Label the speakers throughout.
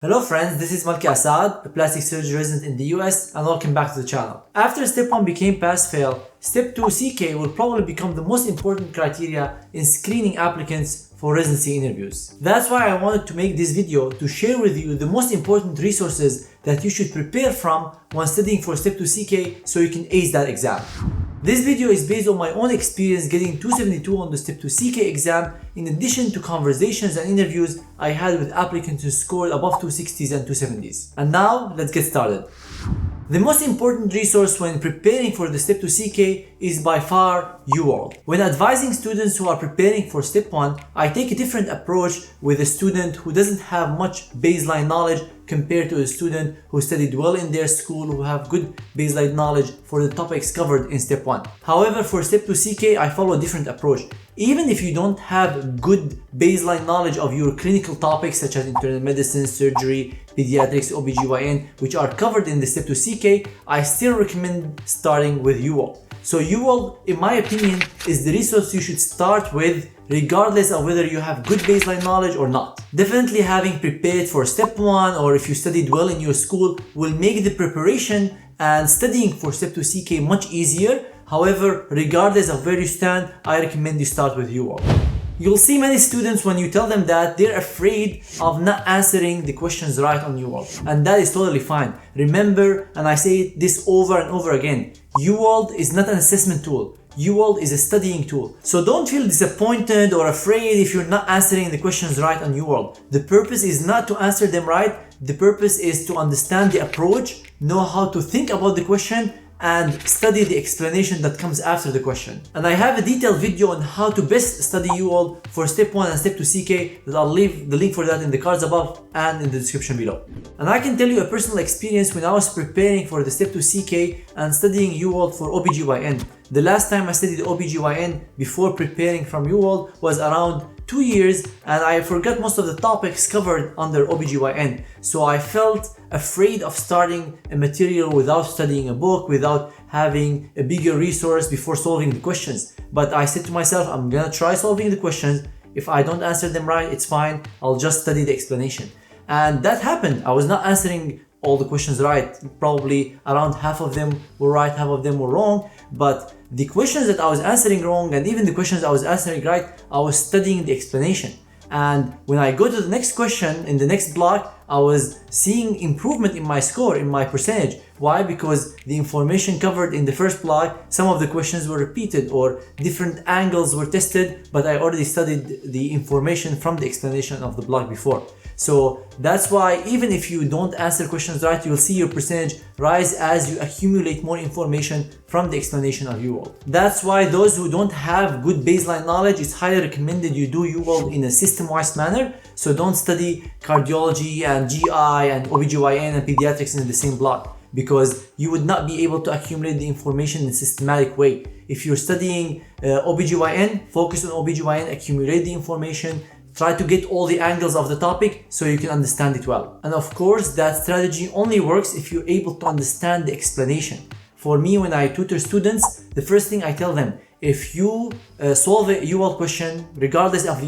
Speaker 1: Hello friends, this is Malki Assad, a plastic surgery resident in the US, and welcome back to the channel. After Step 1 became pass-fail, Step 2 CK will probably become the most important criteria in screening applicants for residency interviews. That's why I wanted to make this video to share with you the most important resources that you should prepare from when studying for Step 2 CK so you can ace that exam. This video is based on my own experience getting 272 on the Step 2 CK exam, in addition to conversations and interviews I had with applicants who scored above 260s and 270s. And now, let's get started. The most important resource when preparing for the Step 2 CK is by far UWorld. When advising students who are preparing for Step 1, I take a different approach with a student who doesn't have much baseline knowledge compared to a student who studied well in their school, who have good baseline knowledge for the topics covered in Step 1. However, for Step 2 CK, I follow a different approach. Even if you don't have good baseline knowledge of your clinical topics such as internal medicine, surgery, pediatrics, OBGYN, which are covered in the Step 2 CK, I still recommend starting with UWorld. So UWorld, in my opinion, is the resource you should start with regardless of whether you have good baseline knowledge or not. Definitely having prepared for Step 1 or if you studied well in your school will make the preparation and studying for Step 2 CK much easier. However, regardless of where you stand, I recommend you start with UWorld. You'll see many students when you tell them that they're afraid of not answering the questions right on UWorld, and that is totally fine. Remember, and I say this over and over again, UWorld is not an assessment tool. UWorld is a studying tool. So don't feel disappointed or afraid if you're not answering the questions right on UWorld. The purpose is not to answer them right. The purpose is to understand the approach, know how to think about the question, and study the explanation that comes after the question. And I have a detailed video on how to best study UWorld for Step 1 and Step 2 CK that I'll leave the link for that in the cards above and in the description below. And I can tell you a personal experience when I was preparing for the Step 2 CK and studying UWorld for OBGYN. The last time I studied OBGYN before preparing from UWorld was around 2 years, and I forgot most of the topics covered under OBGYN. So I felt afraid of starting a material without studying a book, without having a bigger resource before solving the questions. But I said to myself, I'm gonna try solving the questions. If I don't answer them right, it's fine. I'll just study the explanation. And that happened. I was not answering all the questions right. Probably around half of them were right, half of them were wrong. But the questions that I was answering wrong and even the questions I was answering right, I was studying the explanation. And when I go to the next question in the next block, I was seeing improvement in my score, in my percentage. Why? Because the information covered in the first block, some of the questions were repeated or different angles were tested, but I already studied the information from the explanation of the block before. So that's why even if you don't answer questions right, you'll see your percentage rise as you accumulate more information from the explanation of UWorld. That's why those who don't have good baseline knowledge, it's highly recommended you do UWorld in a system-wise manner. So don't study cardiology and GI and OBGYN and pediatrics in the same block, because you would not be able to accumulate the information in a systematic way. If you're studying OBGYN, focus on OBGYN, accumulate the information, try to get all the angles of the topic so you can understand it well. And of course, that strategy only works if you're able to understand the explanation. For me, when I tutor students, the first thing I tell them, if you solve a UWorld question, regardless of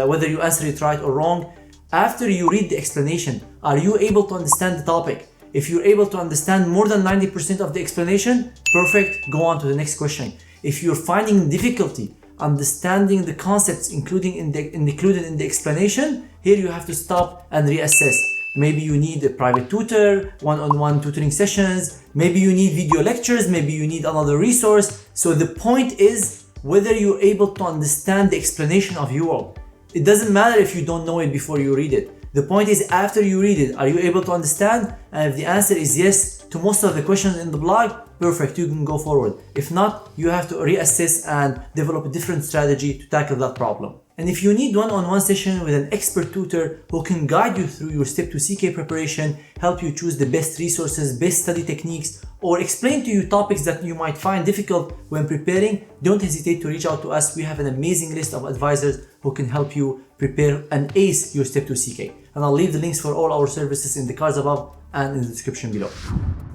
Speaker 1: whether you answer it right or wrong, after you read the explanation, are you able to understand the topic? If you're able to understand more than 90% of the explanation, perfect, go on to the next question. If you're finding difficulty understanding the concepts included in the explanation, here you have to stop and reassess. Maybe you need a private tutor, one-on-one tutoring sessions, maybe you need video lectures, maybe you need another resource. So the point is whether you're able to understand the explanation of UWorld. It doesn't matter if you don't know it before you read it. The point is after you read it, are you able to understand? And if the answer is yes to most of the questions in the blog, perfect, you can go forward. If not, you have to reassess and develop a different strategy to tackle that problem. And if you need one-on-one session with an expert tutor who can guide you through your Step 2 CK preparation, help you choose the best resources, best study techniques, or explain to you topics that you might find difficult when preparing, don't hesitate to reach out to us. We have an amazing list of advisors who can help you prepare and ace your Step 2 CK. And I'll leave the links for all our services in the cards above and in the description below.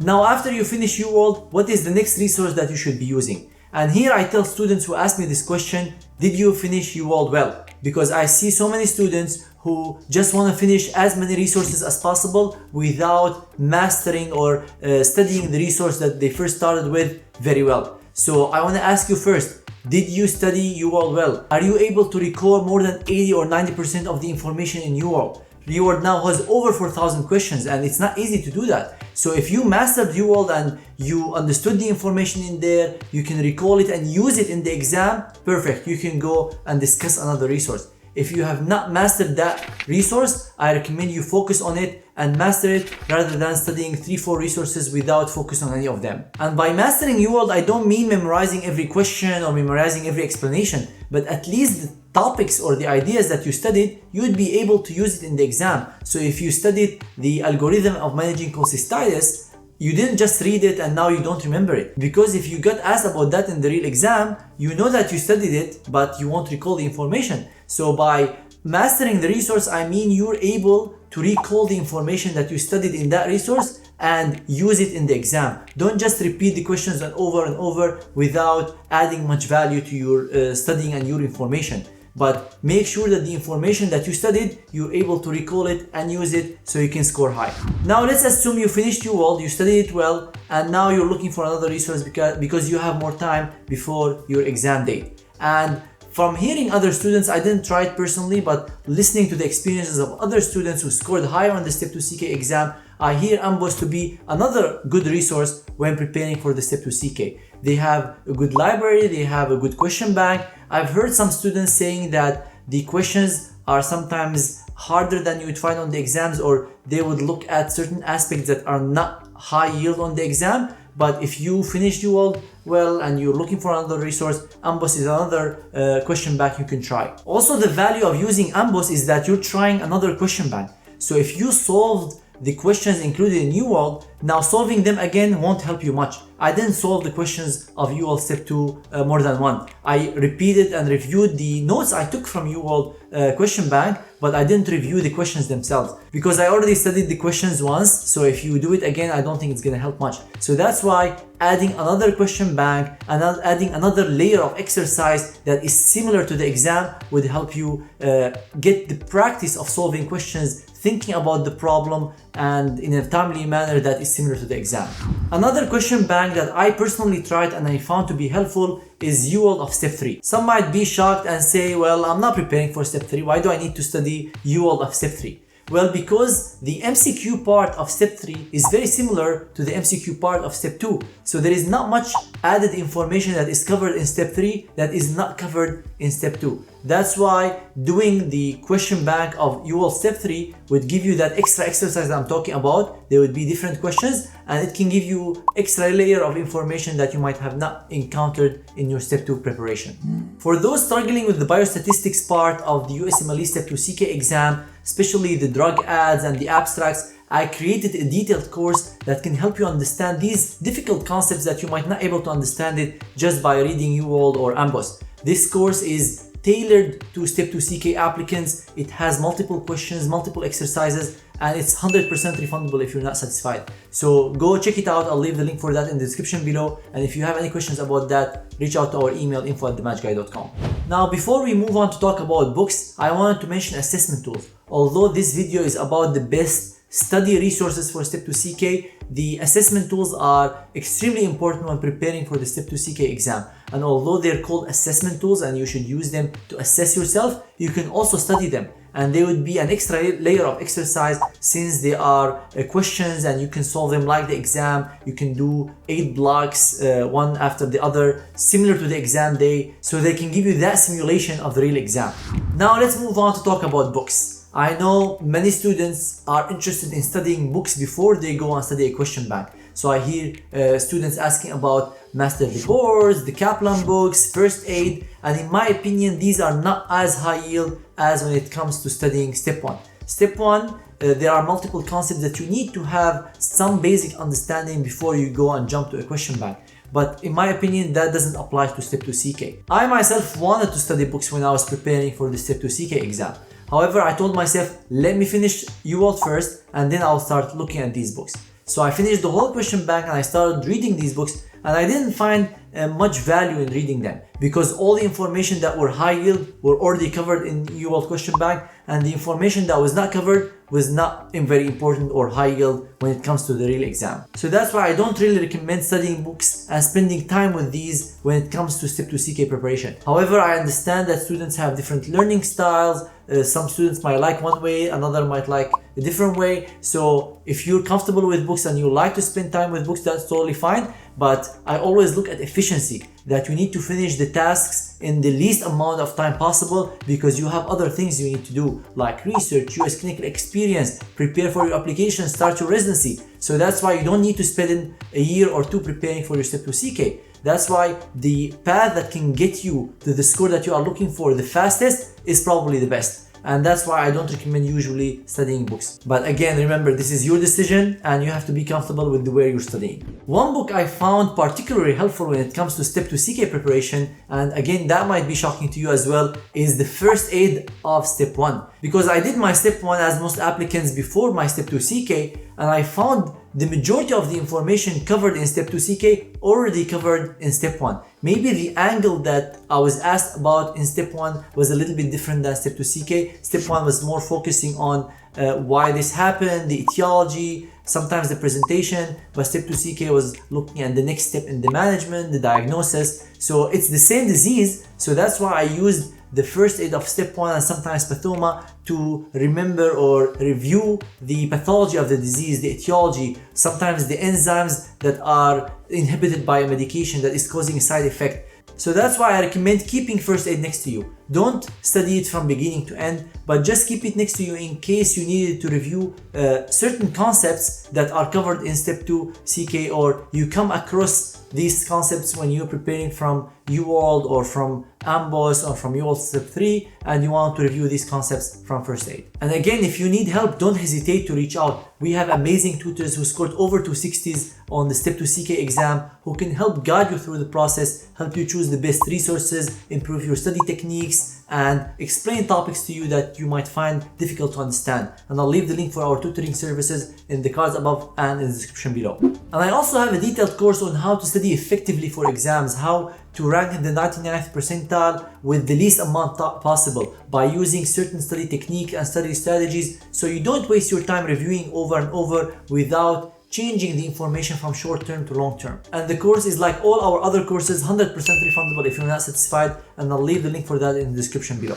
Speaker 1: Now, after you finish UWorld, what is the next resource that you should be using? And here I tell students who ask me this question, did you finish UWorld well? because I see so many students who just want to finish as many resources as possible without mastering or studying the resource that they first started with very well. So I want to ask you first, did you study UWorld well? Are you able to recall more than 80 or 90% of the information in UWorld? UWorld now has over 4,000 questions and it's not easy to do that. So if you mastered UWorld and you understood the information in there, you can recall it and use it in the exam, perfect. You can go and discuss another resource. If you have not mastered that resource, I recommend you focus on it and master it rather than studying 3-4 resources without focus on any of them. And by mastering UWorld, I don't mean memorizing every question or memorizing every explanation, but at least the topics or the ideas that you studied, you would be able to use it in the exam. So if you studied the algorithm of managing cholecystitis, you didn't just read it and now you don't remember it. Because if you got asked about that in the real exam, you know that you studied it, but you won't recall the information. So by mastering the resource, I mean you're able to recall the information that you studied in that resource and use it in the exam. Don't just repeat the questions and over without adding much value to your studying and your information. But make sure that the information that you studied, you're able to recall it and use it so you can score high. Now let's assume you finished UWorld, you studied it well, and now you're looking for another resource because you have more time before your exam date. And from hearing other students, I didn't try it personally, but listening to the experiences of other students who scored higher on the Step 2 CK exam, I hear AMBOSS to be another good resource when preparing for the Step 2 CK. They have a good library, they have a good question bank. I've heard some students saying that the questions are sometimes harder than you would find on the exams, or they would look at certain aspects that are not high yield on the exam. But if you finish UWorld well and you're looking for another resource, AMBOSS is another question bank you can try. Also, the value of using AMBOSS is that you're trying another question bank. So if you solved the questions included in UWorld, now solving them again won't help you much. I didn't solve the questions of UWorld Step 2 more than one. I repeated and reviewed the notes I took from UWorld question bank, but I didn't review the questions themselves because I already studied the questions once. So if you do it again, I don't think it's gonna help much. So that's why adding another question bank and adding another layer of exercise that is similar to the exam would help you get the practice of solving questions, thinking about the problem, and in a timely manner that is similar to the exam. Another question bank that I personally tried and I found to be helpful is UWorld of Step 3. Some might be shocked and say, well, I'm not preparing for Step 3. Why do I need to study UWorld of Step 3? Well, because the MCQ part of Step 3 is very similar to the MCQ part of Step 2. So there is not much added information that is covered in Step 3 that is not covered in Step 2. That's why doing the question bank of UWorld Step 3 would give you that extra exercise that I'm talking about. There would be different questions and it can give you extra layer of information that you might have not encountered in your Step 2 preparation. For those struggling with the biostatistics part of the USMLE Step 2 CK exam, especially the drug ads and the abstracts, I created a detailed course that can help you understand these difficult concepts that you might not be able to understand it just by reading UWorld or AMBOSS. This course is tailored to Step 2 CK applicants. It has multiple questions, multiple exercises, and it's 100% refundable if you're not satisfied. So go check it out. I'll leave the link for that in the description below. And if you have any questions about that, reach out to our email info@thematchguy.com. Now, before we move on to talk about books, I wanted to mention assessment tools. Although this video is about the best study resources for Step 2 CK, the assessment tools are extremely important when preparing for the Step 2 CK exam. And although they're called assessment tools and you should use them to assess yourself, you can also study them. And they would be an extra layer of exercise since they are questions and you can solve them like the exam. You can do 8 blocks, one after the other, similar to the exam day. So they can give you that simulation of the real exam. Now let's move on to talk about books. I know many students are interested in studying books before they go and study a question bank. So I hear students asking about Master the Boards, the Kaplan books, First Aid, and in my opinion, these are not as high yield as when it comes to studying Step 1. Step 1, there are multiple concepts that you need to have some basic understanding before you go and jump to a question bank. But in my opinion, that doesn't apply to Step 2 CK. I myself wanted to study books when I was preparing for the Step 2 CK exam. However, I told myself, let me finish UWorld first and then I'll start looking at these books. So I finished the whole question bank and I started reading these books, and I didn't find much value in reading them because all the information that were high yield were already covered in UWorld question bank, and the information that was not covered was not very important or high yield when it comes to the real exam. So that's why I don't really recommend studying books and spending time with these when it comes to Step 2 CK preparation. However, I understand that students have different learning styles. Some students might like one way, another might like a different way. So if you're comfortable with books and you like to spend time with books, that's totally fine. But I always look at efficiency, that you need to finish the tasks in the least amount of time possible because you have other things you need to do, like research, US clinical experience, prepare for your application, start your residency. So that's why you don't need to spend a year or two preparing for your Step 2 CK. That's why the path that can get you to the score that you are looking for the fastest is probably the best. And that's why I don't recommend usually studying books. But again, remember, this is your decision and you have to be comfortable with the way you're studying. One book I found particularly helpful when it comes to Step 2 CK preparation, and again, that might be shocking to you as well, is the first aid of Step 1. Because I did my Step 1 as most applicants before my Step 2 CK, and I found the majority of the information covered in Step 2 CK already covered in Step 1. Maybe the angle that I was asked about in Step 1 was a little bit different than Step 2 CK. Step 1 was more focusing on why this happened, the etiology, sometimes the presentation, but Step 2 CK was looking at the next step in the management, the diagnosis. So it's the same disease, so that's why I used the first aid of Step 1 and sometimes pathoma to remember or review the pathology of the disease, the etiology, sometimes the enzymes that are inhibited by a medication that is causing a side effect. So that's why I recommend keeping first aid next to you. Don't study it from beginning to end, but just keep it next to you in case you needed to review certain concepts that are covered in Step 2 CK, or you come across these concepts when you're preparing from UWorld or from AMBOSS or from UWorld Step 3 and you want to review these concepts from first aid. And again, if you need help, don't hesitate to reach out. We have amazing tutors who scored over 260s on the Step 2 CK exam who can help guide you through the process, help you choose the best resources, improve your study techniques, and explain topics to you that you might find difficult to understand. And I'll leave the link for our tutoring services in the cards above and in the description below. And I also have a detailed course on how to study effectively for exams, how to rank in the 99th percentile with the least amount possible by using certain study technique and study strategies, so you don't waste your time reviewing over and over without changing the information from short term to long term. And the course is like all our other courses, 100% refundable if you're not satisfied, and I'll leave the link for that in the description below.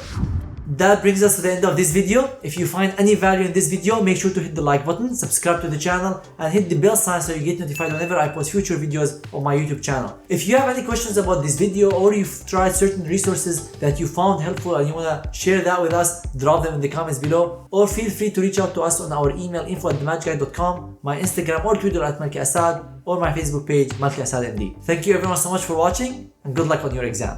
Speaker 1: That brings us to the end of this video. If you find any value in this video, make sure to hit the like button, subscribe to the channel, and hit the bell sign so you get notified whenever I post future videos on my YouTube channel. If you have any questions about this video, or you've tried certain resources that you found helpful and you want to share that with us, drop them in the comments below, or feel free to reach out to us on our email info@themathguide.com, my Instagram or Twitter @MalkiAssad, or my Facebook page MalkiAssadMD. Thank you everyone so much for watching, and good luck on your exam.